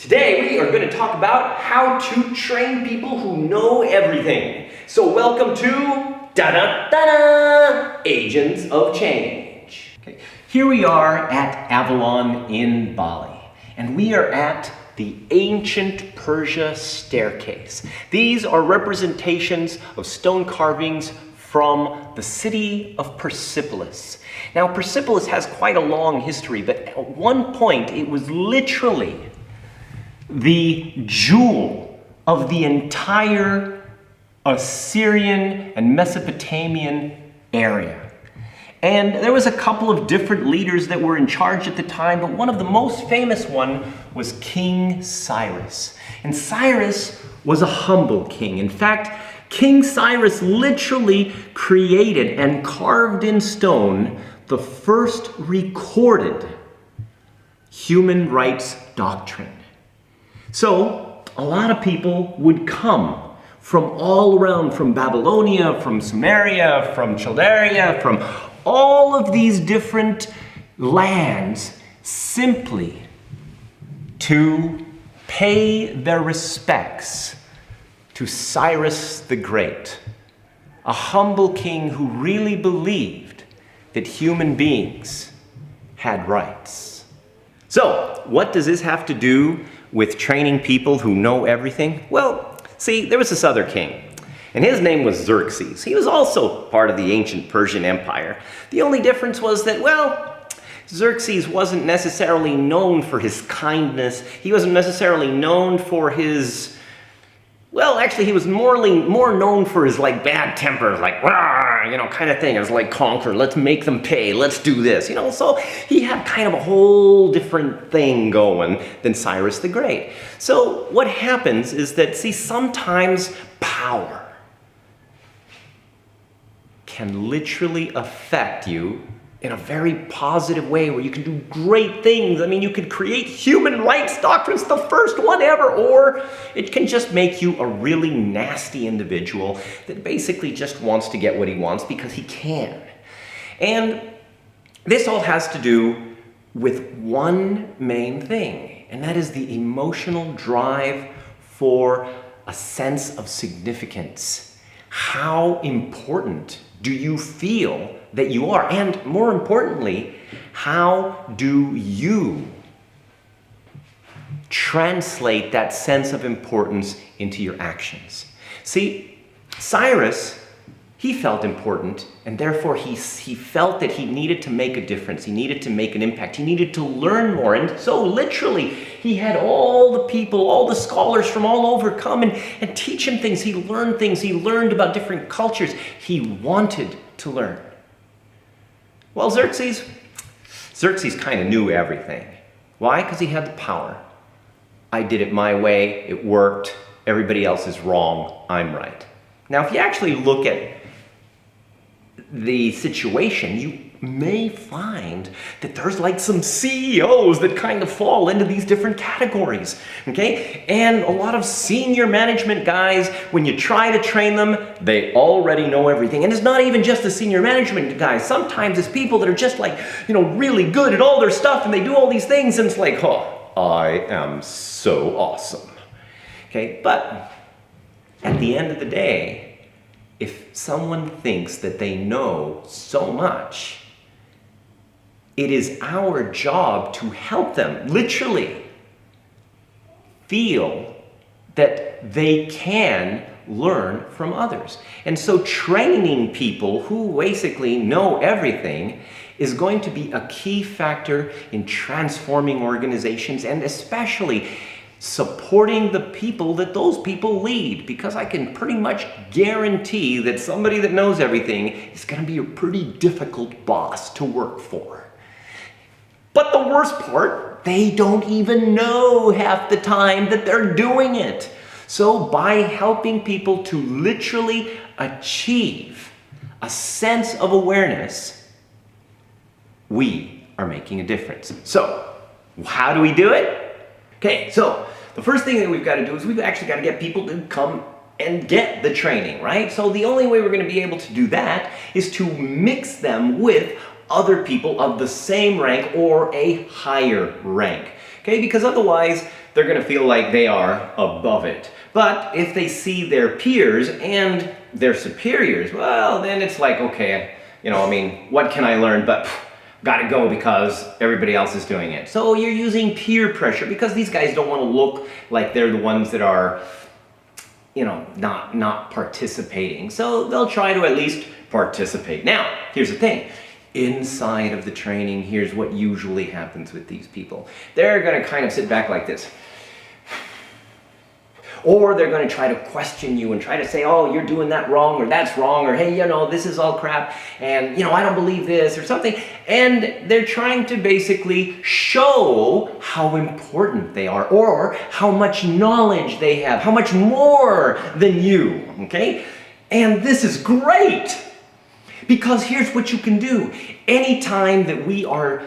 Today we are going to talk about how to train people who know everything. So welcome to da-da-da-da, Agents of Change. Okay. Here we are at Avalon in Bali, and we are at the ancient Persia staircase. These are representations of stone carvings from the city of Persepolis. Now, Persepolis has quite a long history, but at one point it was literally the jewel of the entire Assyrian and Mesopotamian area. And there was a couple of different leaders that were in charge at the time, but one of the most famous one was King Cyrus. And Cyrus was a humble king. In fact, King Cyrus literally created and carved in stone the first recorded human rights doctrine. So, a lot of people would come from all around, from Babylonia, from Sumeria, from Chaldea, from all of these different lands, simply to pay their respects to Cyrus the Great, a humble king who really believed that human beings had rights. So, what does this have to do with training people who know everything? Well, see, there was this other king, and his name was Xerxes. He was also part of the ancient Persian Empire. The only difference was that, well, Xerxes wasn't necessarily known for his kindness. He wasn't necessarily known for his, well, actually, he was more known for his, bad temper, kind of thing. It was like, conquer, let's make them pay, let's do this, So he had kind of a whole different thing going than Cyrus the Great. So what happens is that, sometimes power can literally affect you in a very positive way where you can do great things. I mean, you could create human rights doctrines, the first one ever, or it can just make you a really nasty individual that basically just wants to get what he wants because he can. And this all has to do with one main thing, and that is the emotional drive for a sense of significance. How important do you feel that you are? And more importantly, how do you translate that sense of importance into your actions? See, Cyrus, he felt important, and therefore he felt that he needed to make a difference. He needed to make an impact. He needed to learn more. And so literally, he had all the people, all the scholars from all over come and teach him things. He learned things. He learned about different cultures. He wanted to learn. Well, Xerxes kind of knew everything. Why? Because he had the power. I did it my way. It worked. Everybody else is wrong. I'm right. Now, if you actually look at the situation, you may find that there's some CEOs that kind of fall into these different categories, okay? And a lot of senior management guys, when you try to train them, they already know everything. And it's not even just the senior management guys. Sometimes it's people that are just really good at all their stuff, and they do all these things, and it's like, oh, I am so awesome, okay? But at the end of the day, if someone thinks that they know so much, it is our job to help them literally feel that they can learn from others. And so training people who basically know everything is going to be a key factor in transforming organizations, and especially supporting the people that those people lead, because I can pretty much guarantee that somebody that knows everything is going to be a pretty difficult boss to work for. But the worst part, they don't even know half the time that they're doing it. So by helping people to literally achieve a sense of awareness, we are making a difference. So how do we do it? Okay, so the first thing that we've got to do is we've actually got to get people to come and get the training, right? So the only way we're going to be able to do that is to mix them with other people of the same rank or a higher rank. Okay, because otherwise they're going to feel like they are above it. But if they see their peers and their superiors, well, then it's like, okay, what can I learn? But gotta go because everybody else is doing it. So you're using peer pressure because these guys don't want to look like they're the ones that are, not participating. So they'll try to at least participate. Now, here's the thing. Inside of the training, here's what usually happens with these people. They're going to kind of sit back like this. Or they're going to try to question you and try to say, oh, you're doing that wrong, or that's wrong, or hey, this is all crap, and I don't believe this, or something. And they're trying to basically show how important they are, or how much knowledge they have, how much more than you, okay? And this is great, because here's what you can do. Anytime that we are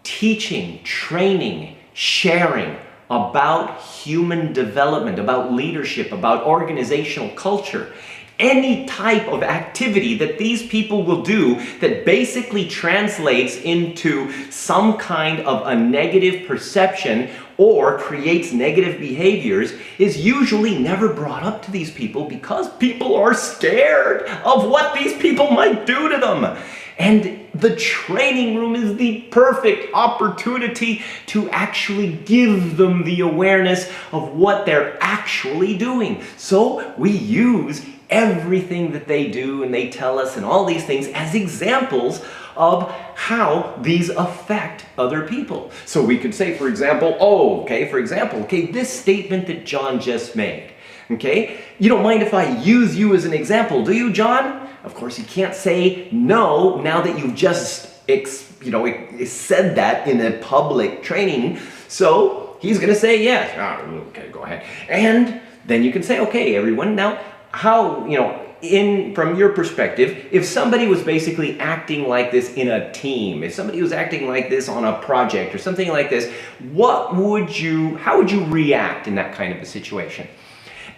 teaching, training, sharing, about human development, about leadership, about organizational culture, any type of activity that these people will do that basically translates into some kind of a negative perception or creates negative behaviors is usually never brought up to these people because people are scared of what these people might do to them. And the training room is the perfect opportunity to actually give them the awareness of what they're actually doing. So we use everything that they do and they tell us and all these things as examples of how these affect other people. So we could say, for example, this statement that John just made. Okay? You don't mind if I use you as an example, do you, John? Of course, you can't say no now that you've just said that in a public training. So he's going to say yes. Oh, okay, go ahead. And then you can say, okay, everyone, now how, from your perspective, if somebody was basically acting like this in a team, if somebody was acting like this on a project or something like this, how would you react in that kind of a situation?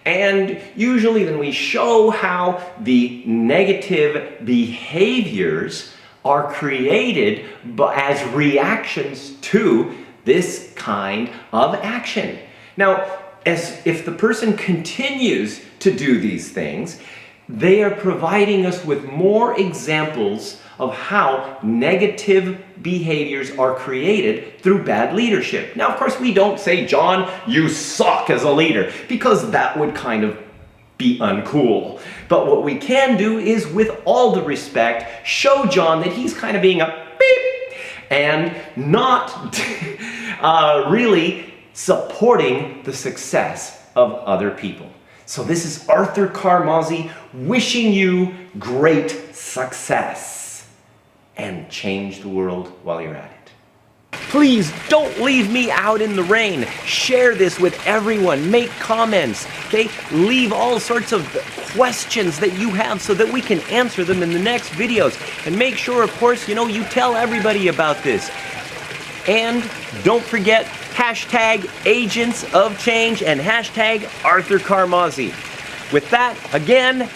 And usually then we show how the negative behaviors are created as reactions to this kind of action. Now, as if the person continues to do these things, they are providing us with more examples of how negative behaviors are created through bad leadership. Now, of course, we don't say, John, you suck as a leader, because that would kind of be uncool. But what we can do is, with all the respect, show John that he's kind of being a beep and not really supporting the success of other people. So this is Arthur Carmazzi wishing you great success. And change the world while you're at it. Please don't leave me out in the rain. Share this with everyone. Make comments, okay? Leave all sorts of questions that you have so that we can answer them in the next videos. And make sure, of course, you tell everybody about this. And don't forget, #Agents of Change and #Arthur Carmazzi. With that, again,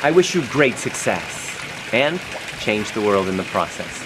I wish you great success and change the world in the process.